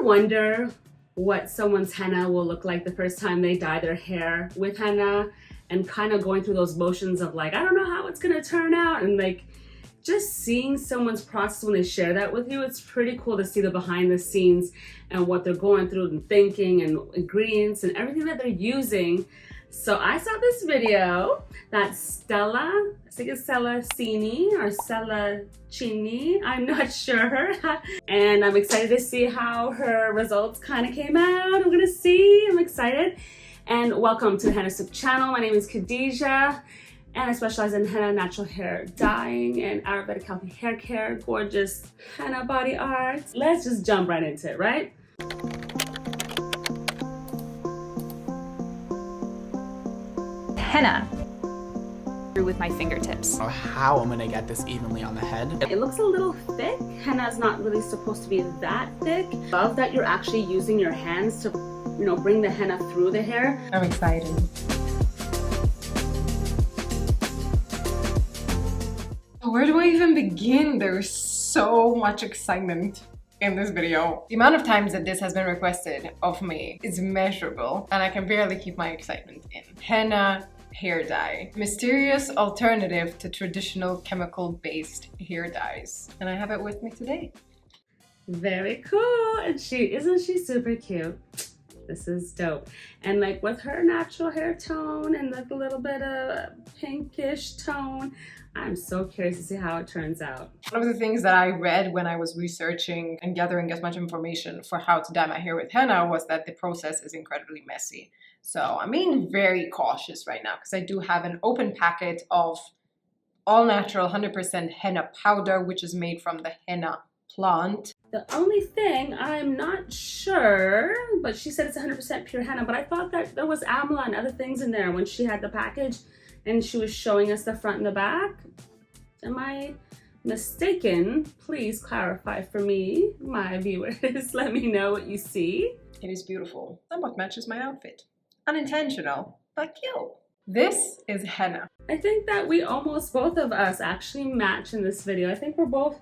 ever wonder what someone's henna will look like the first time they dye their hair with henna, and kind of going through those motions of like, I don't know how it's gonna turn out, and like just seeing someone's process when they share that with you, it's pretty cool to see the behind the scenes and what they're going through and thinking and ingredients and everything that they're using. So I saw this video that Stella, I think it's Stella Cini or Stella Cini, I'm not sure. And I'm excited to see how her results kind of came out. I'm gonna see, I'm excited. And welcome to the Hennasooq channel. My name is Khadija, and I specialize in henna, natural hair dyeing, and Ayurvedic healthy hair care, gorgeous henna body art. Let's just jump right into it, right? Henna with my fingertips. How I'm gonna get this evenly on the head. It looks a little thick. Henna is not really supposed to be that thick. Love that you're actually using your hands to, you know, bring the henna through the hair. I'm excited. Where do I even begin? There's so much excitement in this video. The amount of times that this has been requested of me is measurable, and I can barely keep my excitement in. Henna hair dye. Mysterious alternative to traditional chemical-based hair dyes. And I have it with me today. Very cool. And isn't she super cute? This is dope. And like with her natural hair tone and like a little bit of pinkish tone, I'm so curious to see how it turns out. One of the things that I read when I was researching and gathering as much information for how to dye my hair with henna was that the process is incredibly messy. So I'm being very cautious right now because I do have an open packet of all natural 100% henna powder, which is made from the henna plant. The only thing I'm not sure, but she said it's 100% pure henna, but I thought that there was amla and other things in there when she had the package and she was showing us the front and the back. Am I mistaken? Please clarify for me, my viewers. Let me know what you see. It is beautiful. Somewhat matches my outfit. Unintentional, but cute. This is henna. I think that we almost, both of us, actually match in this video. I think we're both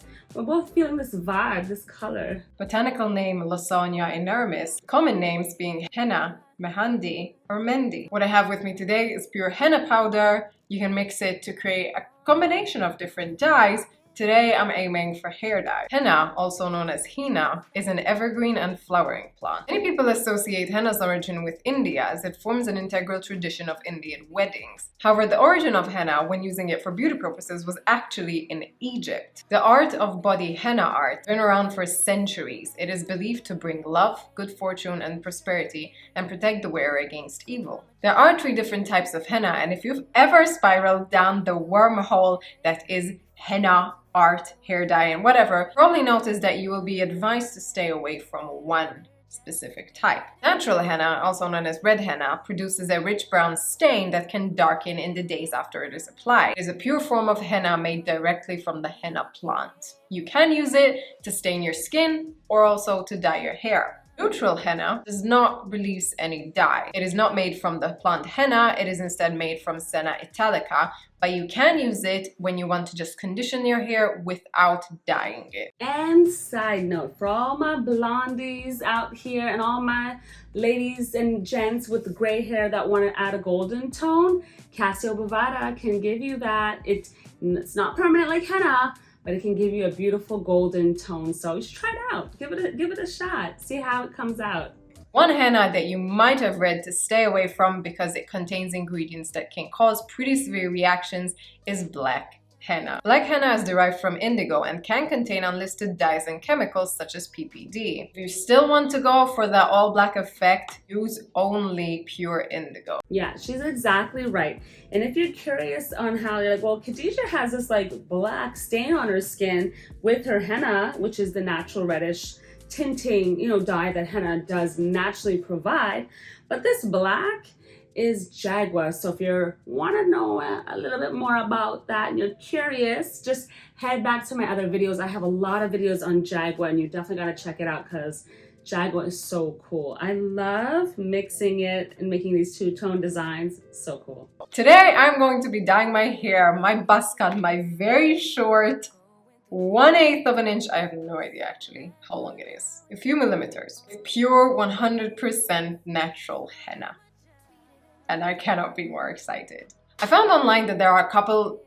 feeling this vibe, this color. Botanical name Lawsonia inermis, common names being henna, mehandi, or mendi. What I have with me today is pure henna powder. You can mix it to create a combination of different dyes. Today I'm aiming for hair dye. Henna, also known as henna, is an evergreen and flowering plant. Many people associate henna's origin with India as it forms an integral tradition of Indian weddings. However, the origin of henna, when using it for beauty purposes, was actually in Egypt. The art of body henna art has been around for centuries. It is believed to bring love, good fortune, and prosperity, and protect the wearer against evil. There are 3 different types of henna, and if you've ever spiraled down the wormhole that is henna art, hair dye, and whatever, probably notice that you will be advised to stay away from one specific type. Natural henna, also known as red henna, produces a rich brown stain that can darken in the days after it is applied. It is a pure form of henna made directly from the henna plant. You can use it to stain your skin or also to dye your hair. Neutral henna does not release any dye. It is not made from the plant henna, it is instead made from Senna italica, but you can use it when you want to just condition your hair without dyeing it. And side note, for all my blondies out here and all my ladies and gents with the gray hair that want to add a golden tone, Casio Bovada can give you that. It's not permanent like henna, but it can give you a beautiful golden tone. So you should try it out. Give it a shot. See how it comes out. One henna that you might have read to stay away from because it contains ingredients that can cause pretty severe reactions is black henna. Black henna is derived from indigo and can contain unlisted dyes and chemicals such as PPD. If you still want to go for the all black effect, use only pure indigo. Yeah, she's exactly right. And if you're curious on how, you're like, well, Khadija has this like black stain on her skin with her henna, which is the natural reddish tinting, you know, dye that henna does naturally provide. But this black is JAGUA. So if you want to know a little bit more about that and you're curious, just head back to my other videos. I have a lot of videos on JAGUA and you definitely got to check it out because JAGUA is so cool. I love mixing it and making these two-tone designs. So cool. Today I'm going to be dyeing my hair, my buzz cut, my very short 1/8 of an inch. I have no idea actually how long it is. A few millimeters. Pure 100% natural henna. And I cannot be more excited. I found online that there are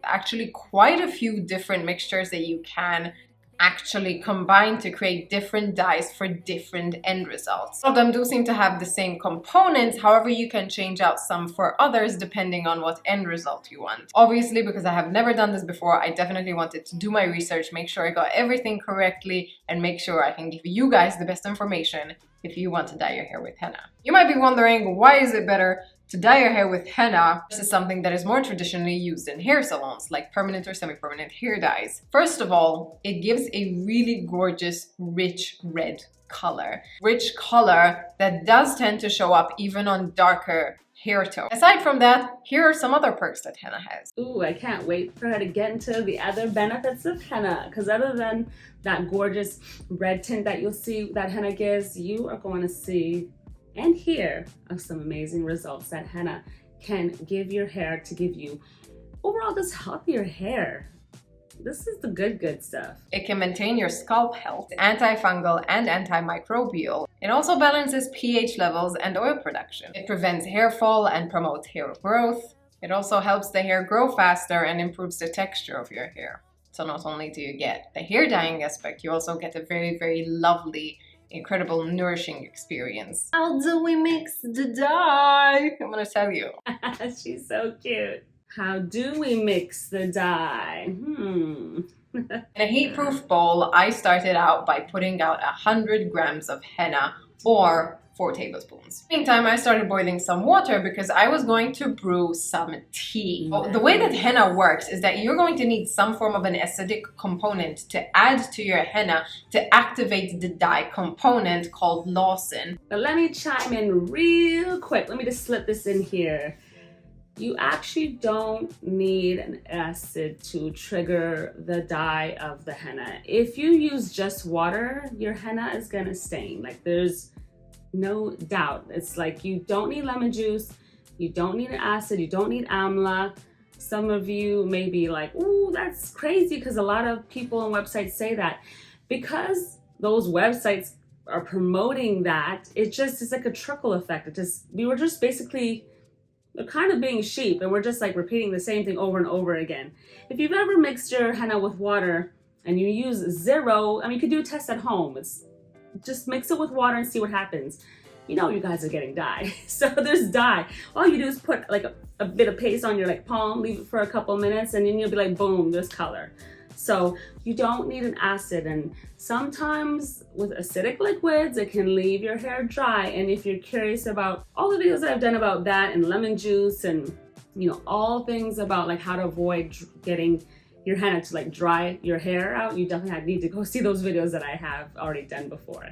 actually quite a few different mixtures that you can actually combine to create different dyes for different end results. All of them do seem to have the same components, however you can change out some for others depending on what end result you want. Obviously, because I have never done this before, I definitely wanted to do my research, make sure I got everything correctly, and make sure I can give you guys the best information if you want to dye your hair with henna. You might be wondering, why is it better to dye your hair with henna versus something that is more traditionally used in hair salons, like permanent or semi-permanent hair dyes? First of all, it gives a really gorgeous, rich red color. Rich color that does tend to show up even on darker hair tone. Aside from that, here are some other perks that henna has. Ooh, I can't wait for her to get into the other benefits of henna, because other than that gorgeous red tint that you'll see that henna gives, you are going to see and hear of some amazing results that henna can give your hair to give you overall just healthier hair. This is the good stuff. It can maintain your scalp health, antifungal and antimicrobial. It also balances pH levels and oil production. It prevents hair fall and promotes hair growth. It also helps the hair grow faster and improves the texture of your hair. So not only do you get the hair dyeing aspect, you also get a very, very lovely, incredible, nourishing experience. How do we mix the dye? I'm gonna tell you. She's so cute. How do we mix the dye? In a heat-proof bowl, I started out by putting out 100 grams of henna, or 4 tablespoons. Meantime, I started boiling some water because I was going to brew some tea. The way that henna works is that you're going to need some form of an acidic component to add to your henna to activate the dye component called lawson. But let me chime in real quick. Let me just slip this in here. You actually don't need an acid to trigger the dye of the henna. If you use just water, your henna is gonna stain. Like, there's no doubt. It's like you don't need lemon juice, you don't need an acid, you don't need amla. Some of you may be like, ooh, that's crazy, because a lot of people on websites say that. Because those websites are promoting that, it just is like a trickle effect. We were just basically, they're kind of being sheep, and we're just like repeating the same thing over and over again. If you've ever mixed your henna with water and you use 0, I mean, you could do a test at home. Just mix it with water and see what happens. You know you guys are getting dye. So there's dye. All you do is put like a bit of paste on your palm, leave it for a couple minutes, and then you'll be like, boom, there's color. So you don't need an acid, and sometimes with acidic liquids, it can leave your hair dry. And if you're curious about all the videos that I've done about that and lemon juice and, you know, all things about like how to avoid getting your henna to like dry your hair out, you definitely need to go see those videos that I have already done before.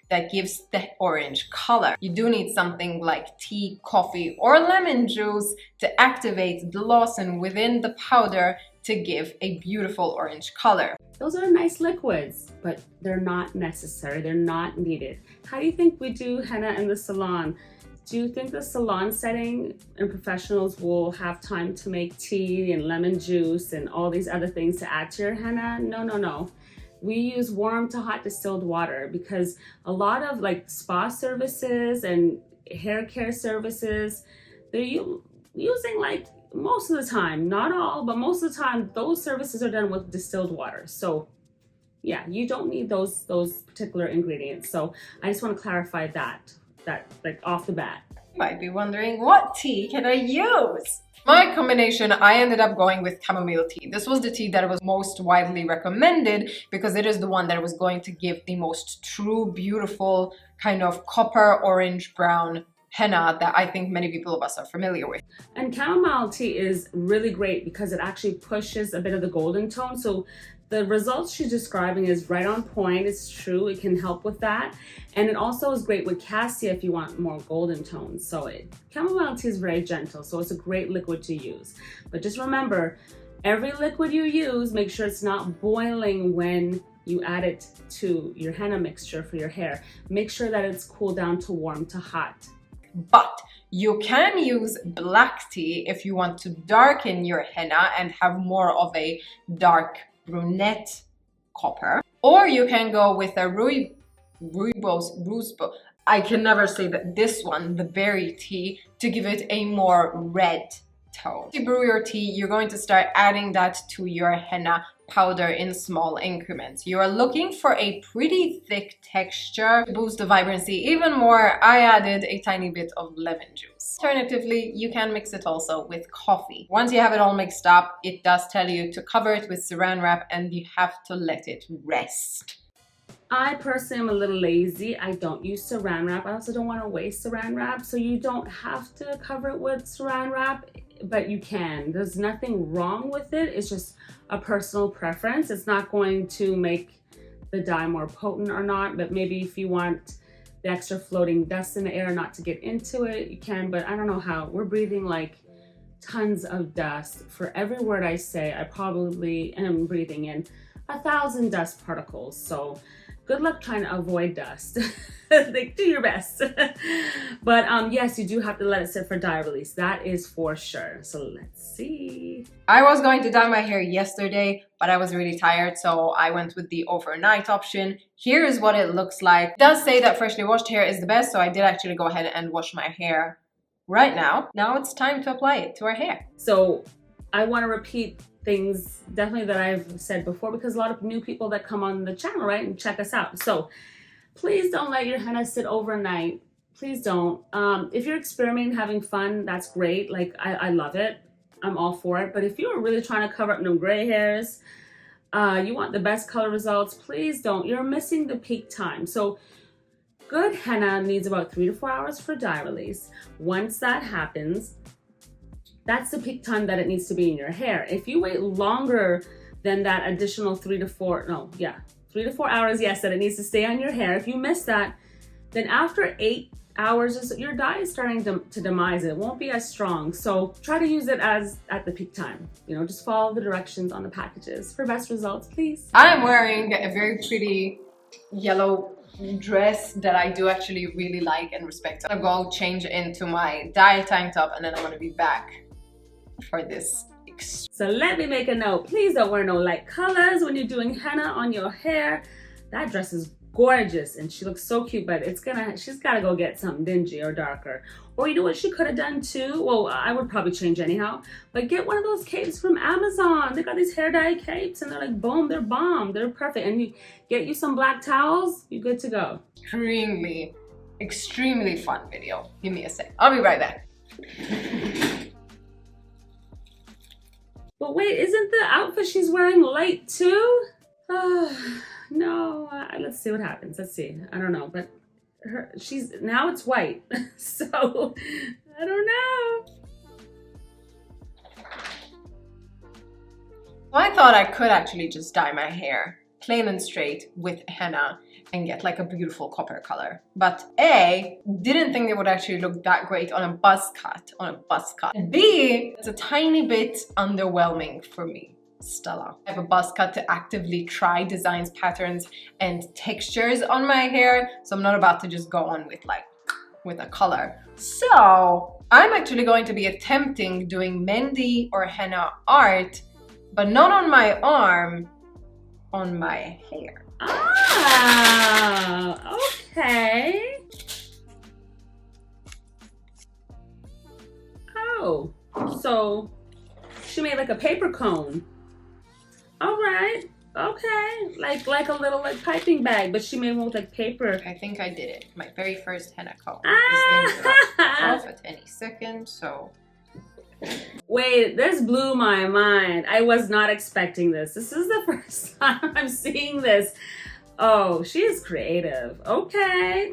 That gives the orange color. You do need something like tea, coffee, or lemon juice to activate the lawson within the powder to give a beautiful orange color. Those are nice liquids, but they're not necessary. They're not needed. How do you think we do henna in the salon? Do you think the salon setting and professionals will have time to make tea and lemon juice and all these other things to add to your henna? No. We use warm to hot distilled water because a lot of like spa services and hair care services, they're using like most of the time, not all, but most of the time, those services are done with distilled water. So yeah, you don't need those particular ingredients. So I just want to clarify that like off the bat. You might be wondering, what tea can I use? My combination, I ended up going with chamomile tea. This was the tea that was most widely recommended because it is the one that was going to give the most true, beautiful kind of copper, orange, brown henna that I think many people of us are familiar with. And chamomile tea is really great because it actually pushes a bit of the golden tone. So the results she's describing is right on point. It's true, it can help with that. And it also is great with cassia if you want more golden tones. So chamomile tea is very gentle, so it's a great liquid to use. But just remember, every liquid you use, make sure it's not boiling when you add it to your henna mixture for your hair. Make sure that it's cooled down to warm to hot. But you can use black tea if you want to darken your henna and have more of a dark brunette copper, or you can go with a rooibos. I can never say that. This one, the berry tea, to give it a more red tone. To brew your tea, you're going to start adding that to your henna powder in small increments. You are looking for a pretty thick texture to boost the vibrancy even more. I added a tiny bit of lemon juice. Alternatively, you can mix it also with coffee. Once you have it all mixed up, it does tell you to cover it with saran wrap and you have to let it rest. I personally am a little lazy. I don't use saran wrap. I also don't want to waste saran wrap, so you don't have to cover it with saran wrap, but you can. There's nothing wrong with it. It's just a personal preference. It's not going to make the dye more potent or not, but maybe if you want the extra floating dust in the air not to get into it, you can, but I don't know how. We're breathing like tons of dust. For every word I say, I probably am breathing in 1,000 dust particles, so good luck trying to avoid dust. Like, do your best. But yes, you do have to let it sit for dye release. That is for sure. So let's see. I was going to dye my hair yesterday, but I was really tired, so I went with the overnight option. Here is what it looks like. It does say that freshly washed hair is the best, so I did actually go ahead and wash my hair right now. Now it's time to apply it to our hair. So I want to repeat things definitely that I've said before, because a lot of new people that come on the channel, right, and check us out. So please don't let your henna sit overnight. Please don't. If you're experimenting, having fun, that's great. Like, I love it. I'm all for it. But if you're really trying to cover up them gray hairs, you want the best color results, please don't. You're missing the peak time. So good henna needs about 3 to 4 hours for dye release. Once that happens, that's the peak time that it needs to be in your hair. If you wait longer than that additional 3 to 4 hours, yes, that it needs to stay on your hair. If you miss that, then after 8 hours, your dye is starting to demise. It won't be as strong. So try to use it as at the peak time. You know, just follow the directions on the packages for best results, please. I am wearing a very pretty yellow dress that I do actually really like and respect. I'm gonna go change into my dye tank top and then I'm gonna be back for this. So let me make a note. Please don't wear no light colors when you're doing henna on your hair. That dress is gorgeous and she looks so cute, but she's gotta go get something dingy or darker. Or you know what she could have done too? Well, I would probably change anyhow, but get one of those capes from Amazon. They got these hair dye capes and they're like, boom, they're bomb, they're perfect. And you get you some black towels, you're good to go. Extremely fun video. Give me a sec. I'll be right back. But wait, isn't the outfit she's wearing light too? Oh, no, let's see what happens. Let's see. I don't know, but now it's white. So, I don't know. Well, I thought I could actually just dye my hair plain and straight with henna and get like a beautiful copper color. But A, didn't think it would actually look that great on a buzz cut. B, it's a tiny bit underwhelming for me, Stella. I have a buzz cut to actively try designs, patterns, and textures on my hair, so I'm not about to just go on with a color. So I'm actually going to be attempting doing mehndi or henna art, but not on my arm, on my hair. Ah, okay. Oh, so she made like a paper cone. All right, okay, like a little like piping bag, but she made one with like paper. I think I did it. My very first henna cone. Ah. These things are off at any second, so. Wait, this blew my mind. I was not expecting this. This is the first time I'm seeing this. Oh, she is creative. Okay,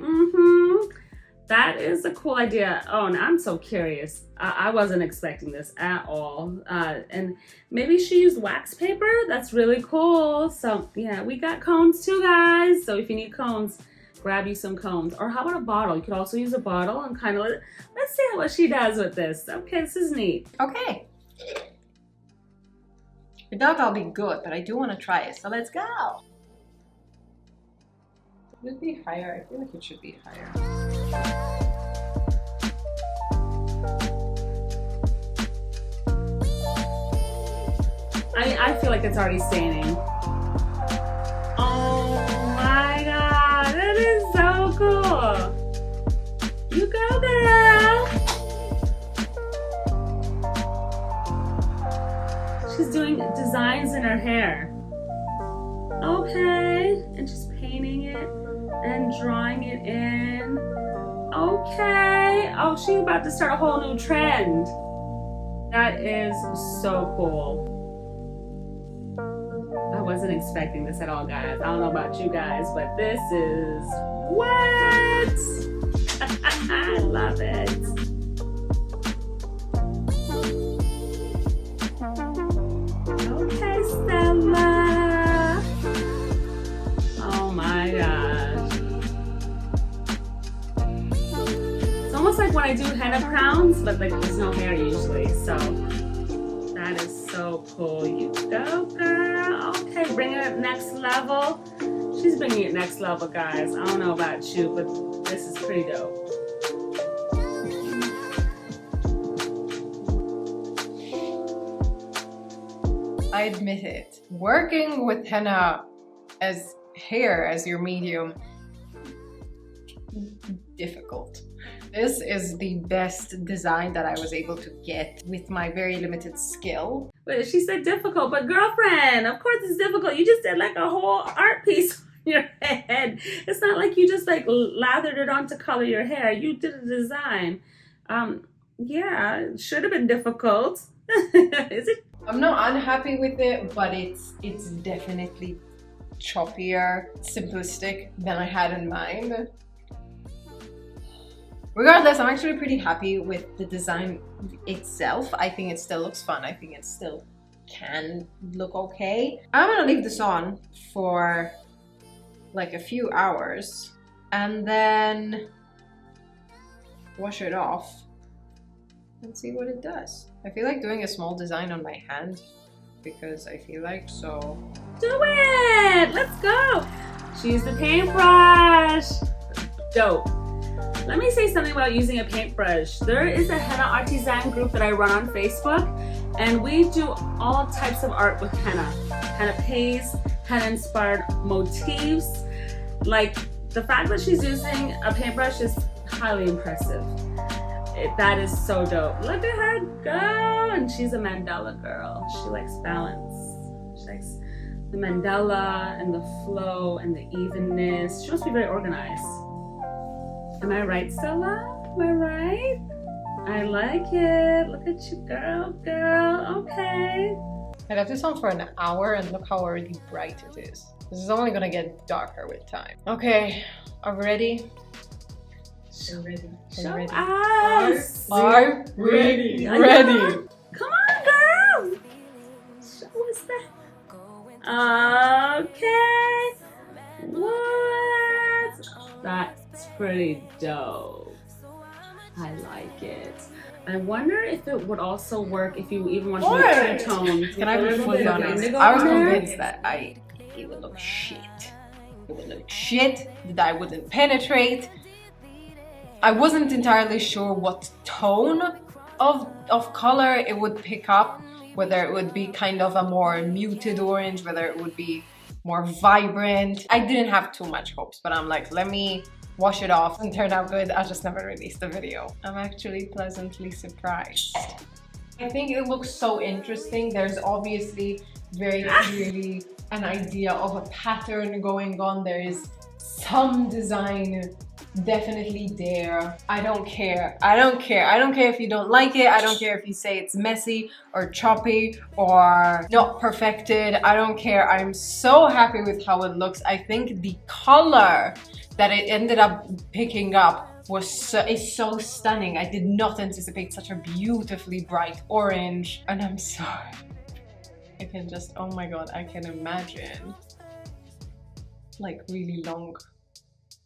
that is a cool idea. Oh, now I'm so curious. I wasn't expecting this at all. And maybe she used wax paper. That's really cool. So yeah, we got cones too, guys. So if you need cones, grab you some cones. Or how about a bottle? You could also use a bottle and kind of let's see what she does with this. Okay, this is neat. Okay. I doubt I'll be good, but I do want to try it. So let's go. Should it be higher? I feel like it should be higher. I feel like it's already staining. You go, girl. She's doing designs in her hair. Okay, and just painting it and drawing it in. Okay. Oh, she's about to start a whole new trend. That is so cool. I wasn't expecting this at all, guys. I don't know about you guys, but this is what? I love it. Okay, Stella. Oh my gosh. It's almost like when I do henna crowns, but like there's no hair usually, so that is so cool. You go, girl. Okay, bringing it next level. She's bringing it next level, guys. I don't know about you, but this is pretty dope. I admit it. Working with henna as hair as your medium, difficult. This is the best design that I was able to get with my very limited skill. But she said difficult, but girlfriend, of course it's difficult. You just did like a whole art piece on your head. It's not like you just like lathered it on to color your hair. You did a design. Yeah, it should have been difficult. Is it? I'm not unhappy with it, but it's definitely choppier, simplistic than I had in mind. Regardless, I'm actually pretty happy with the design itself. I think it still looks fun. I think it still can look okay. I'm gonna leave this on for like a few hours and then wash it off and see what it does. I feel like doing a small design on my hand because I feel like so. Do it! Let's go! Choose the paintbrush. Dope. Let me say something about using a paintbrush. There is a henna artisan group that I run on Facebook, and we do all types of art with henna. Henna paste, henna inspired motifs. Like, the fact that she's using a paintbrush is highly impressive. That is so dope. Look at her go! And she's a mandala girl. She likes balance. She likes the mandala and the flow and the evenness. She must be very organized. Am I right, Stella? Am I right? I like it. Look at you, girl. Okay. I left this on for an hour and look how already bright it is. This is only gonna get darker with time. Okay, are we ready? Show ready. us. Are ready. Come on, girl. Show us that. Okay. What? That's pretty dope. I like it. I wonder if it would also work if you even want to do two-tone. Can I be fully honest? I was convinced that it would look shit. It would look shit, that I wouldn't penetrate. I wasn't entirely sure what tone of color it would pick up, whether it would be kind of a more muted orange, whether it would be more vibrant. I didn't have too much hopes, but I'm like, let me wash it off and turn out good. I just never released the video. I'm actually pleasantly surprised. I think it looks so interesting. There's obviously very clearly an idea of a pattern going on. There is some design definitely there. I don't care. I don't care if you don't like it. I don't care if you say it's messy or choppy or not perfected. I don't care. I'm so happy with how it looks. I think the color that it ended up picking up is so stunning. I did not anticipate such a beautifully bright orange, and I'm sorry. I can just, oh my god, I can imagine like really long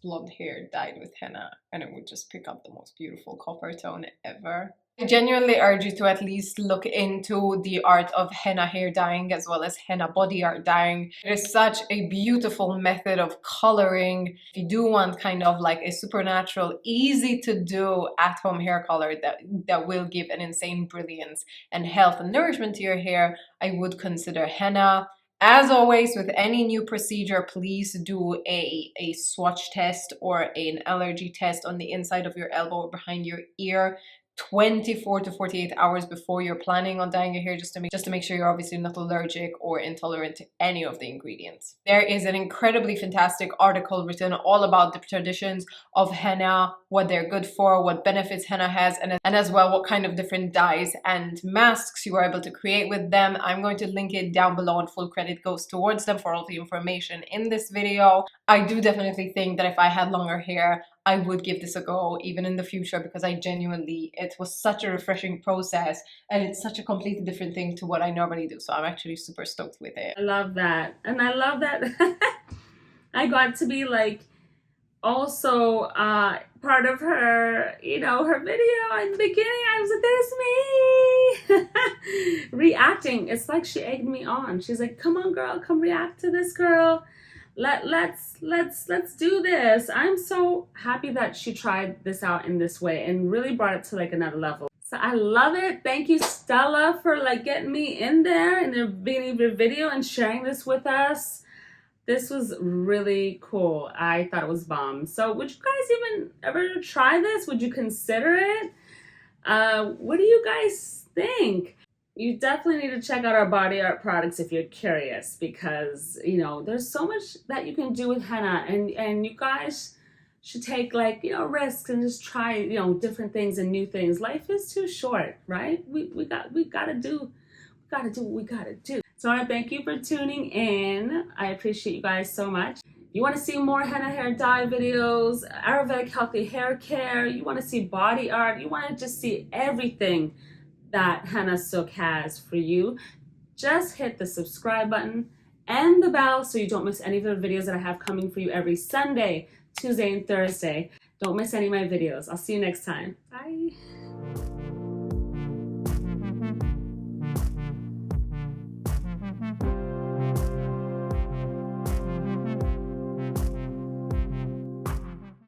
blonde hair dyed with henna and it would just pick up the most beautiful copper tone ever. I genuinely urge you to at least look into the art of henna hair dyeing as well as henna body art dyeing. It is such a beautiful method of coloring. If you do want kind of like a supernatural, easy to do at-home hair color that will give an insane brilliance and health and nourishment to your hair, I would consider henna As always, with any new procedure, please do a swatch test or an allergy test on the inside of your elbow or behind your ear 24 to 48 hours before you're planning on dyeing your hair, just to make sure you're obviously not allergic or intolerant to any of the ingredients. There is an incredibly fantastic article written all about the traditions of henna, what they're good for, what benefits henna has, and as well what kind of different dyes and masks you are able to create with them. I'm going to link it down below, and full credit goes towards them for all the information in this video. I do definitely think that if I had longer hair, I would give this a go even in the future, because I genuinely, it was such a refreshing process and it's such a completely different thing to what I normally do. So I'm actually super stoked with it. I love that. And I love that I got to be like also part of her, you know, her video in the beginning. I was like, there's me reacting. It's like she egged me on. She's like, come on girl, come react to this girl. Let's do this. I'm so happy that she tried this out in this way and really brought it to like another level. So I love it. Thank you, Stella, for like getting me in there in the beginning of your video and sharing this with us. This was really cool. I thought it was bomb. So would you guys even ever try this? Would you consider it? What do you guys think? You definitely need to check out our body art products if you're curious, because, you know, there's so much that you can do with henna, and you guys should take, like, you know, risks and just try, you know, different things and new things. Life is too short, right? We gotta do what we gotta do. So I want to thank you for tuning in. I appreciate you guys so much. You want to see more henna hair dye videos, Ayurvedic healthy hair care, you want to see body art, you want to just see everything that Hennasooq has for you, just hit the subscribe button and the bell so you don't miss any of the videos that I have coming for you every Sunday, Tuesday, and Thursday. Don't miss any of my videos. I'll see you next time. Bye.